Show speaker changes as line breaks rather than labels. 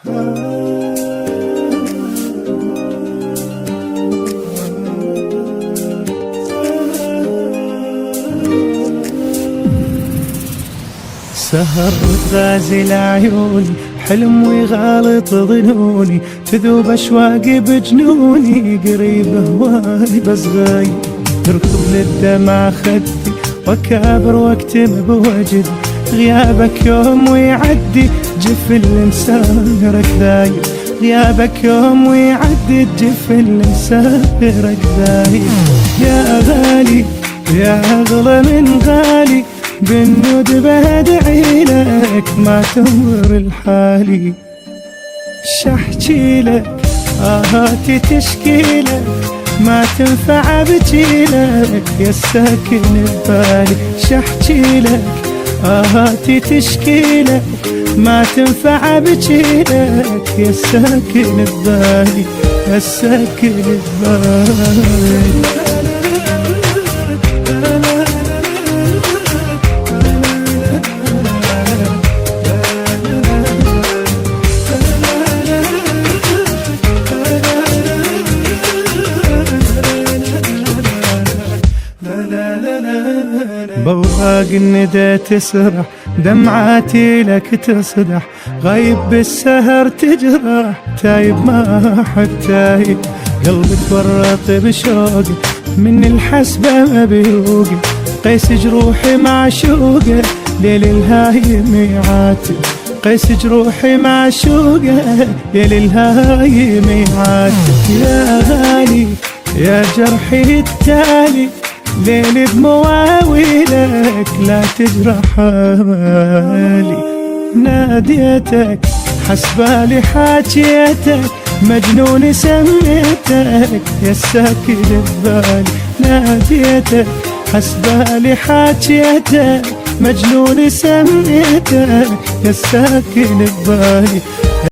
سهر غازي العيوني، حلم ويغالط ظنوني، تذوب أشواقي بجنوني، قريب هواي بس غايب، تركض للدمع خدي وأكابر واكتم بوجدي، غيابك يوم ويعدي جف الإنسان ركضايب، غيابك يوم ويعدي جف الإنسان ركضايب. يا غالي يا أغلى من غالي، بالندبة ادعي لك ما تمر الحالي، شحكي لك آهاتي تشكي لك، ما تنفع ابكي لك يا الساكن ببالي، شحكي لك آهاتي تشكي لك، ما تنفع ابكي لك يا الساكن ببالي، يا الساكن ببالي. بوراق الندى تسرح، دمعاتي لك تصدح، غايب بالسهر تجرح، تايب ما حد تايب، قلبي تورط بشوقي، من الحسبة ما بيوقي، قيس جروحي معشوقه، ليل الهايم يعاتب، قيس جروحي معشوقه، ليل الهايم يعاتب. يا غالي يا جرحي التالي، ليل بمواويلك لا تجرح حالي، ناديتك حسبالي حاجيتك، مجنون سميتك يا الساكن ببالي، ناديتك حسبالي حاجيتك، مجنون سميتك يا الساكن ببالي،